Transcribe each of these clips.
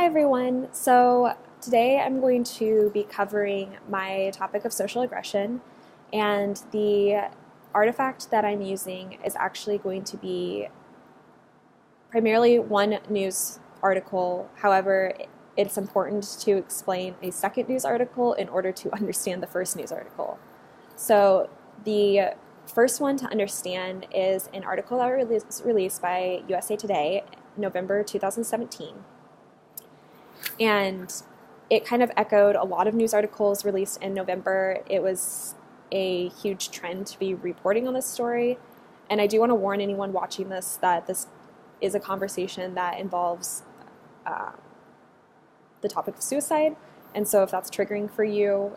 Hi everyone. So today I'm going to be covering my topic of social aggression, and the artifact that I'm using is actually going to be primarily one news article. However, it's important to explain a second news article in order to understand the first news article. So the first one to understand is an article that was released by USA Today, November 2017. And it kind of echoed a lot of news articles released in November. It was a huge trend to be reporting on this story. And I do want to warn anyone watching this that this is a conversation that involves the topic of suicide. And so if that's triggering for you,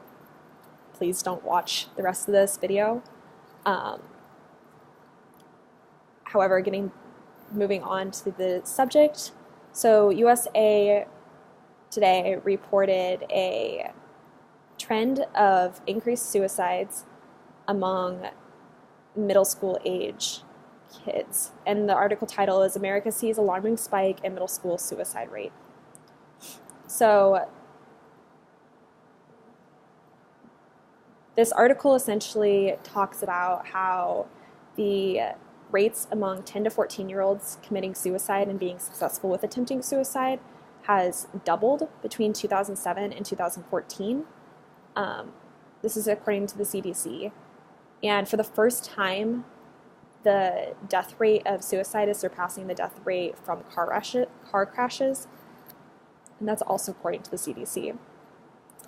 please don't watch the rest of this video. However, moving on to the subject. So USA Today reported a trend of increased suicides among middle school age kids. And the article title is America Sees Alarming Spike in Middle School Suicide Rate. So this article essentially talks about how the rates among 10 to 14-year-olds committing suicide and being successful with attempting suicide has doubled between 2007 and 2014. This is according to the CDC. And for the first time, the death rate of suicide is surpassing the death rate from car crashes. And that's also according to the CDC.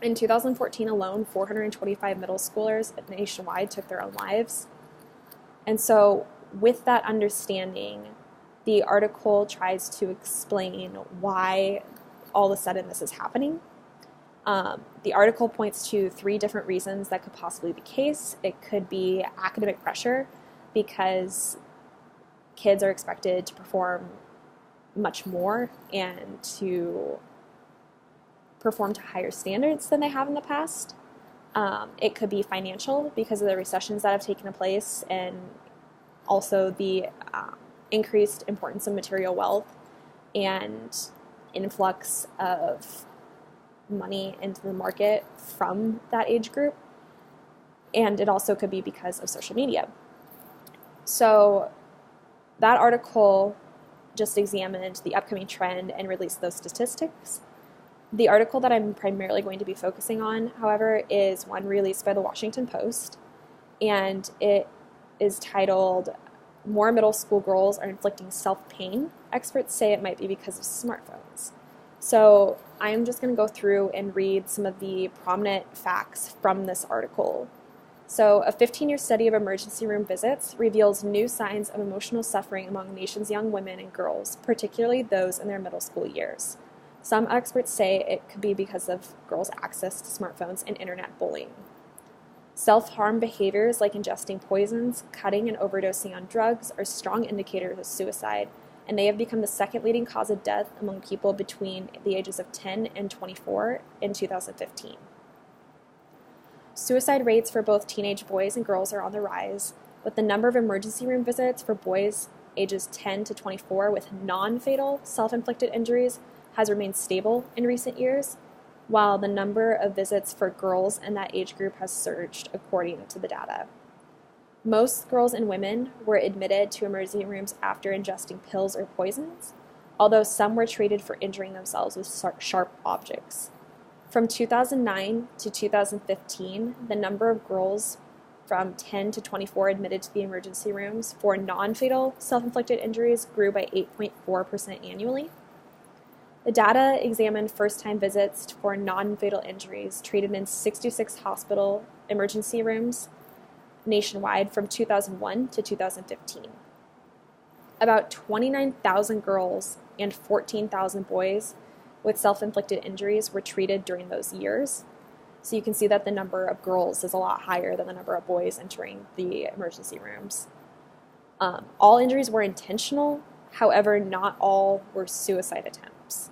In 2014 alone, 425 middle schoolers nationwide took their own lives. And so with that understanding, the article tries to explain why all of a sudden this is happening. The article points to 3 different reasons that could possibly be the case. It could be academic pressure, because kids are expected to perform much more and to perform to higher standards than they have in the past. It could be financial, because of the recessions that have taken place, and also the increased importance of material wealth and influx of money into the market from that age group. And it also could be because of social media. So that article just examined the upcoming trend and released those statistics. The article that I'm primarily going to be focusing on, however, is one released by the Washington Post, and it is titled More Middle School Girls Are Inflicting Self-Pain. Experts say it might be because of smartphones. So I'm just going to go through and read some of the prominent facts from this article. So a 15-year study of emergency room visits reveals new signs of emotional suffering among the nation's young women and girls, particularly those in their middle school years. Some experts say it could be because of girls' access to smartphones and internet bullying. Self-harm behaviors like ingesting poisons, cutting, and overdosing on drugs are strong indicators of suicide, and they have become the second leading cause of death among people between the ages of 10 and 24 in 2015. Suicide rates for both teenage boys and girls are on the rise, but the number of emergency room visits for boys ages 10 to 24 with non-fatal self-inflicted injuries has remained stable in recent years, while the number of visits for girls in that age group has surged, according to the data. Most girls and women were admitted to emergency rooms after ingesting pills or poisons, although some were treated for injuring themselves with sharp objects. From 2009 to 2015, the number of girls from 10 to 24 admitted to the emergency rooms for non-fatal self-inflicted injuries grew by 8.4% annually. The data examined first-time visits for non-fatal injuries treated in 66 hospital emergency rooms nationwide from 2001 to 2015. About 29,000 girls and 14,000 boys with self-inflicted injuries were treated during those years. So you can see that the number of girls is a lot higher than the number of boys entering the emergency rooms. All injuries were intentional, however, not all were suicide attempts.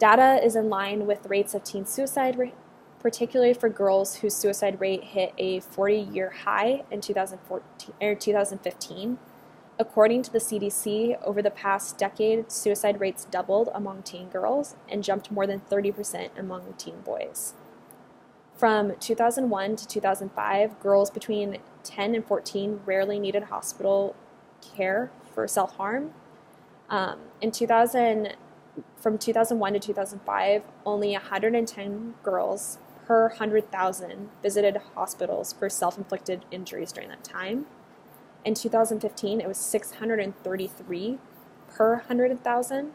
Data is in line with rates of teen suicide, particularly for girls whose suicide rate hit a 40-year high in 2015. According to the CDC, over the past decade, suicide rates doubled among teen girls and jumped more than 30% among teen boys. From 2001 to 2005, girls between 10 and 14 rarely needed hospital care for self-harm. From 2001 to 2005, only 110 girls per 100,000 visited hospitals for self-inflicted injuries during that time. In 2015, it was 633 per 100,000.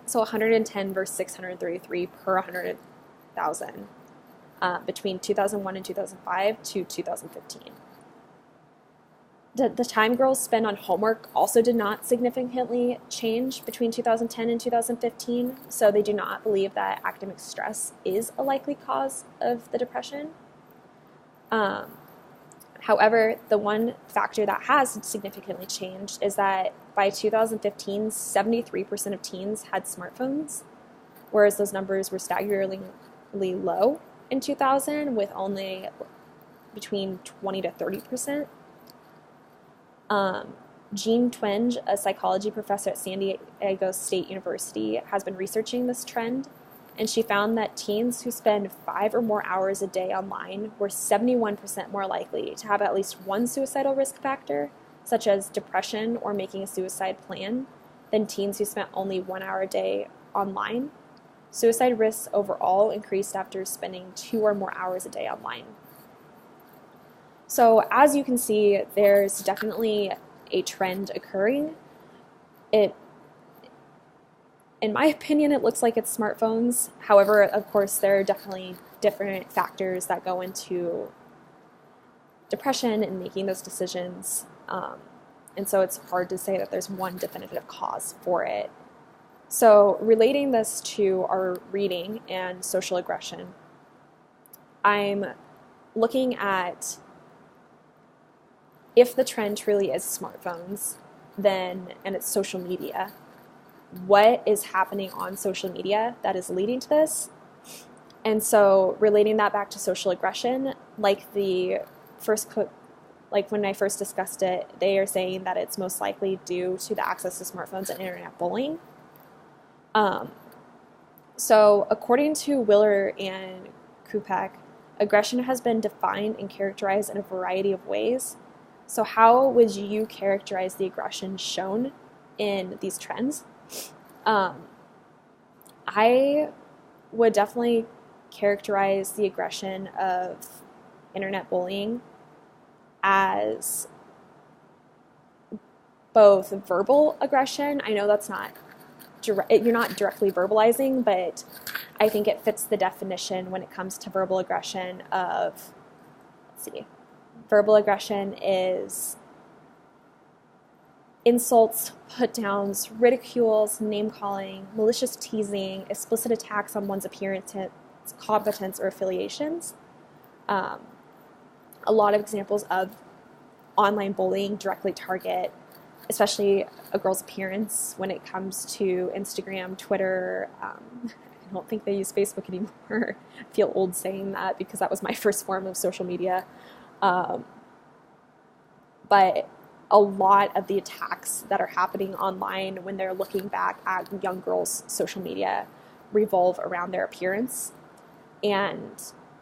So 110 versus 633 per 100,000 between 2001 and 2005 to 2015. The time girls spend on homework also did not significantly change between 2010 and 2015, so they do not believe that academic stress is a likely cause of the depression. However, the one factor that has significantly changed is that by 2015, 73% of teens had smartphones, whereas those numbers were staggeringly low in 2000, with only between 20 to 30%. Jean Twenge, a psychology professor at San Diego State University, has been researching this trend, and she found that teens who spend 5 or more hours a day online were 71% more likely to have at least one suicidal risk factor, such as depression or making a suicide plan, than teens who spent only 1 hour a day online. Suicide risks overall increased after spending 2 or more hours a day online. So as you can see, there's definitely a trend occurring. In my opinion, it looks like it's smartphones. However, of course, there are definitely different factors that go into depression and making those decisions. And so it's hard to say that there's one definitive cause for it. So relating this to our reading and social aggression, I'm looking at if the trend truly is smartphones, and it's social media, what is happening on social media that is leading to this? And so relating that back to social aggression, like when I first discussed it, they are saying that it's most likely due to the access to smartphones and internet bullying. So according to Willer and Kupek, aggression has been defined and characterized in a variety of ways. So how would you characterize the aggression shown in these trends? I would definitely characterize the aggression of internet bullying as both verbal aggression. I know that's not you're not directly verbalizing, but I think it fits the definition when it comes to verbal aggression of, verbal aggression is insults, put-downs, ridicules, name-calling, malicious teasing, explicit attacks on one's appearance, competence, or affiliations. A lot of examples of online bullying directly target especially a girl's appearance when it comes to Instagram, Twitter. I don't think they use Facebook anymore. I feel old saying that because that was my first form of social media. But a lot of the attacks that are happening online when they're looking back at young girls' social media revolve around their appearance. And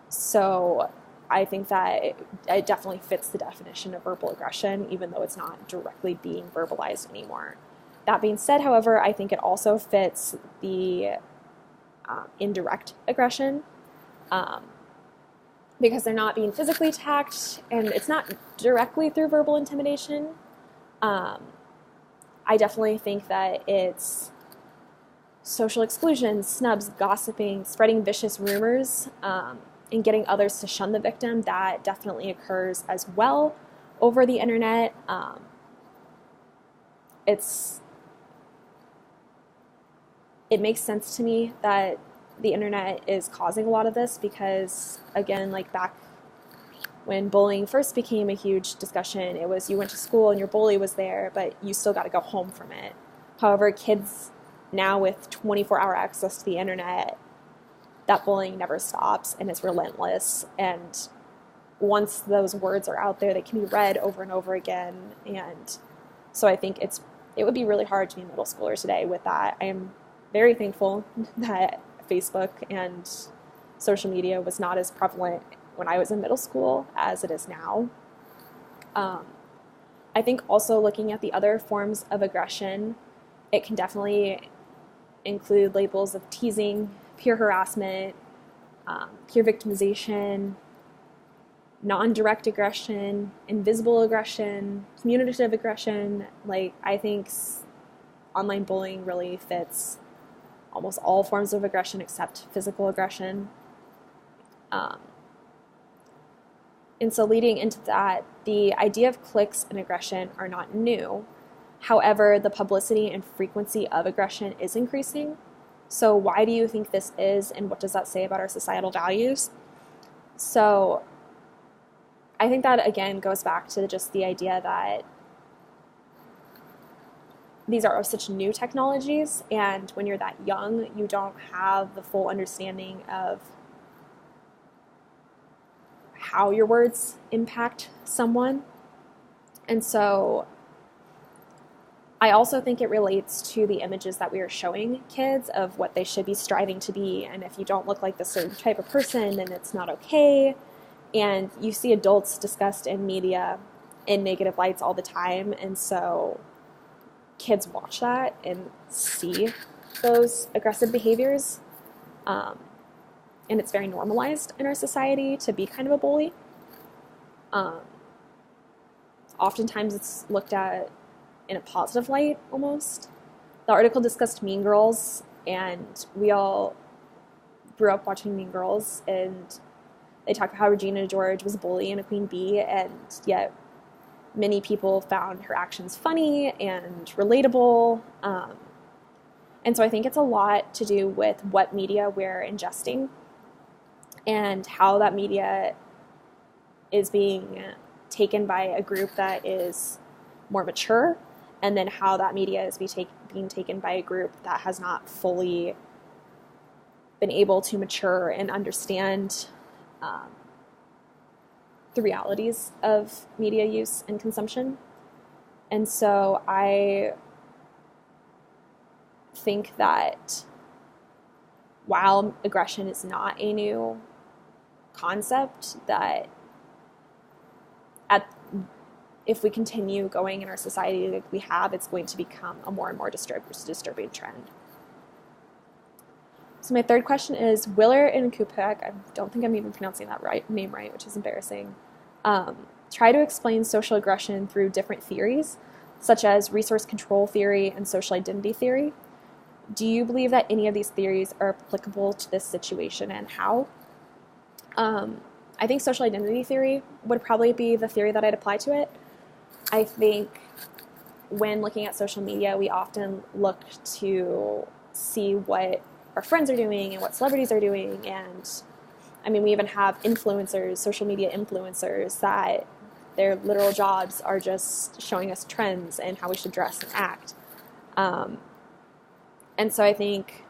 so I think that it definitely fits the definition of verbal aggression, even though it's not directly being verbalized anymore. That being said, however, I think it also fits the indirect aggression because they're not being physically attacked and it's not directly through verbal intimidation. I definitely think that it's social exclusion, snubs, gossiping, spreading vicious rumors, and getting others to shun the victim. That definitely occurs as well over the internet. It makes sense to me that the internet is causing a lot of this because, again, like back when bullying first became a huge discussion, it was you went to school and your bully was there, but you still got to go home from it. However, kids now with 24-hour access to the internet, that bullying never stops and it's relentless. And once those words are out there, they can be read over and over again. And So I think it would be really hard to be a middle schooler today with that. I am very thankful that Facebook and social media was not as prevalent when I was in middle school as it is now. I think also looking at the other forms of aggression, it can definitely include labels of teasing, peer harassment, peer victimization, non-direct aggression, invisible aggression, communicative aggression. Like, I think online bullying really fits almost all forms of aggression except physical aggression. And so leading into that, the idea of cliques and aggression are not new. However, the publicity and frequency of aggression is increasing. So why do you think this is, and what does that say about our societal values? So I think that, again, goes back to just the idea that these are such new technologies, and when you're that young, you don't have the full understanding of how your words impact someone. And so I also think it relates to the images that we are showing kids of what they should be striving to be. And if you don't look like this certain type of person, then it's not okay. And you see adults discussed in media in negative lights all the time. And so kids watch that and see those aggressive behaviors. And it's very normalized in our society to be kind of a bully. Oftentimes it's looked at in a positive light almost. The article discussed Mean Girls, and we all grew up watching Mean Girls, and they talked about how Regina George was a bully and a queen bee, and yet many people found her actions funny and relatable. And so I think it's a lot to do with what media we're ingesting and how that media is being taken by a group that is more mature, and then how that media is being taken by a group that has not fully been able to mature and understand the realities of media use and consumption. And so I think that while aggression is not a new concept, that if we continue going in our society like we have, it's going to become a more and more disturbing trend. So my third question is, Willer and Kupek, I don't think I'm even pronouncing that name right, which is embarrassing, try to explain social aggression through different theories, such as resource control theory and social identity theory. Do you believe that any of these theories are applicable to this situation, and how? I think social identity theory would probably be the theory that I'd apply to it. I think when looking at social media, we often look to see what our friends are doing and what celebrities are doing. And I mean, we even have influencers, social media influencers, that their literal jobs are just showing us trends and how we should dress and act. And so I think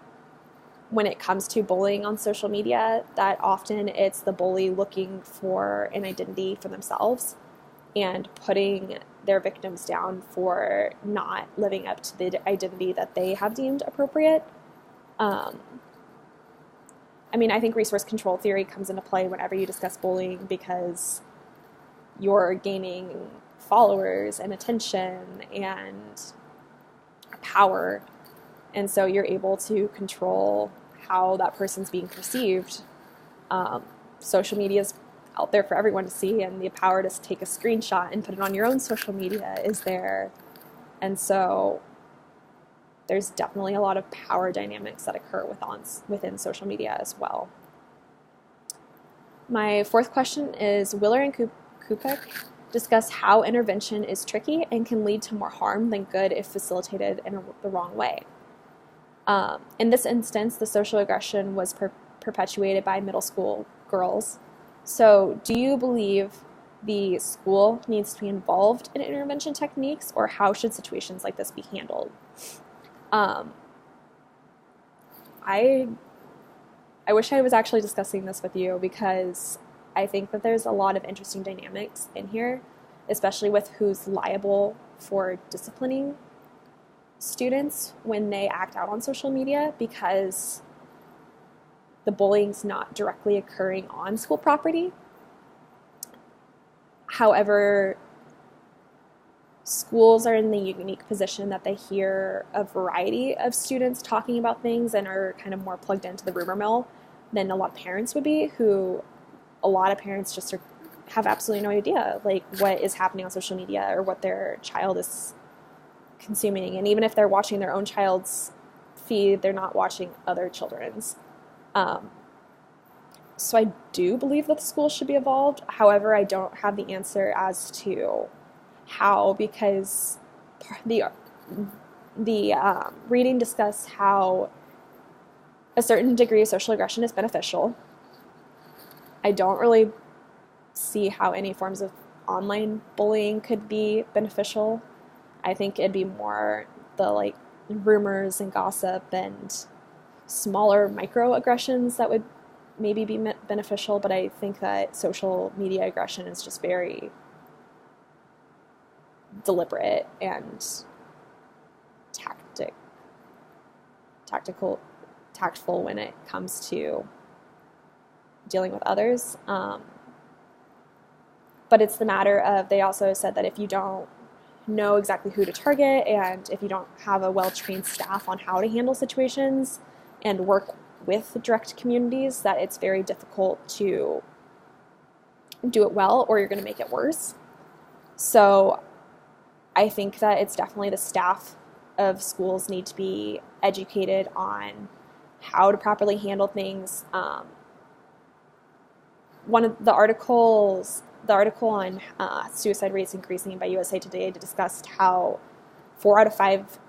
when it comes to bullying on social media, that often it's the bully looking for an identity for themselves and putting their victims down for not living up to the identity that they have deemed appropriate. I mean, I think resource control theory comes into play whenever you discuss bullying, because you're gaining followers and attention and power. And so you're able to control how that person's being perceived. Social media is out there for everyone to see, and the power to take a screenshot and put it on your own social media is there. And so there's definitely a lot of power dynamics that occur within social media as well. My fourth question is, Willer and Kupek discuss how intervention is tricky and can lead to more harm than good if facilitated in the wrong way. In this instance, the social aggression was perpetuated by middle school girls. So do you believe the school needs to be involved in intervention techniques, or how should situations like this be handled? I wish I was actually discussing this with you, because I think that there's a lot of interesting dynamics in here, especially with who's liable for disciplining students when they act out on social media, because the bullying's not directly occurring on school property. However, schools are in the unique position that they hear a variety of students talking about things and are kind of more plugged into the rumor mill than a lot of parents would be, who a lot of parents just have absolutely no idea like what is happening on social media or what their child is consuming. And even if they're watching their own child's feed, they're not watching other children's. So I do believe that the school should be involved. However, I don't have the answer as to how, because the reading discussed how a certain degree of social aggression is beneficial. I don't really see how any forms of online bullying could be beneficial. I think it'd be more the like rumors and gossip and smaller microaggressions that would maybe be beneficial, but I think that social media aggression is just very deliberate and tactful when it comes to dealing with others. But it's the matter of, they also said that if you don't know exactly who to target and if you don't have a well-trained staff on how to handle situations and work with direct communities, that it's very difficult to do it well, or you're going to make it worse. So I think that it's definitely the staff of schools need to be educated on how to properly handle things. One of the article on suicide rates increasing by USA Today discussed how 4 out of 5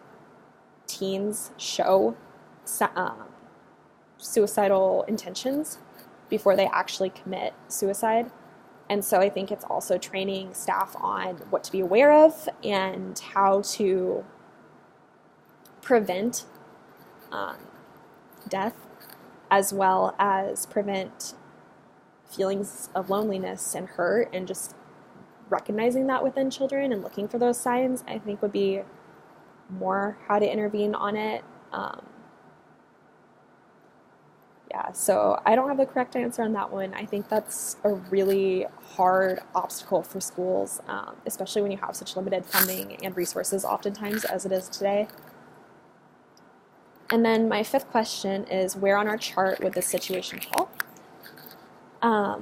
teens show suicidal intentions before they actually commit suicide. And so I think it's also training staff on what to be aware of and how to prevent death, as well as prevent feelings of loneliness and hurt, and just recognizing that within children and looking for those signs, I think would be more how to intervene on it. So I don't have the correct answer on that one. I think that's a really hard obstacle for schools, especially when you have such limited funding and resources oftentimes as it is today. And then my 5th question is, where on our chart would this situation fall? I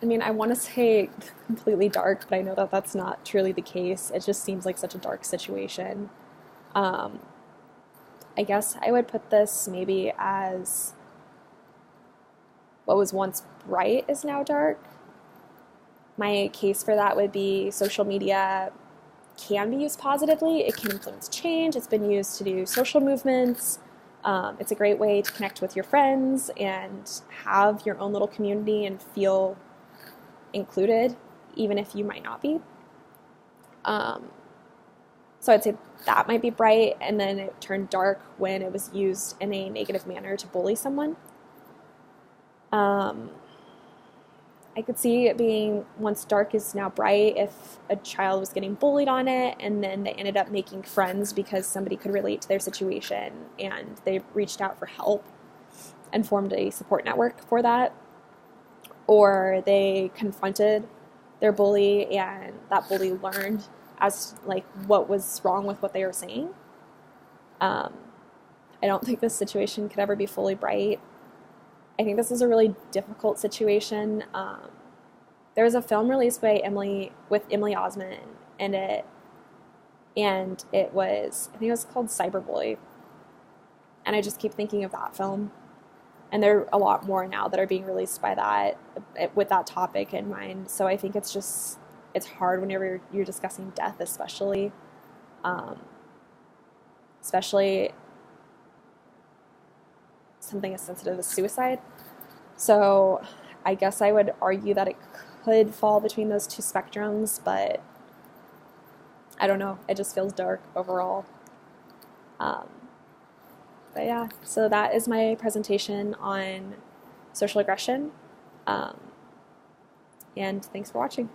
mean, I want to say completely dark, but I know that that's not truly the case. It just seems like such a dark situation. I guess I would put this maybe as what was once bright is now dark. My case for that would be social media can be used positively. It can influence change. It's been used to do social movements. It's a great way to connect with your friends and have your own little community and feel included, even if you might not be. So I'd say that might be bright, and then it turned dark when it was used in a negative manner to bully someone. I could see it being once dark is now bright if a child was getting bullied on it and then they ended up making friends because somebody could relate to their situation and they reached out for help and formed a support network for that. Or they confronted their bully and that bully learned as like what was wrong with what they were saying. I don't think this situation could ever be fully bright. I think this is a really difficult situation. There was a film released by Emily Osment, and it was, I think it was called Cyberbully. And I just keep thinking of that film. And there are a lot more now that are being released by that, with that topic in mind. So I think it's hard whenever you're discussing death, especially something as sensitive as suicide. So I guess I would argue that it could fall between those two spectrums, but I don't know. It just feels dark overall. But yeah, so that is my presentation on social aggression. And thanks for watching.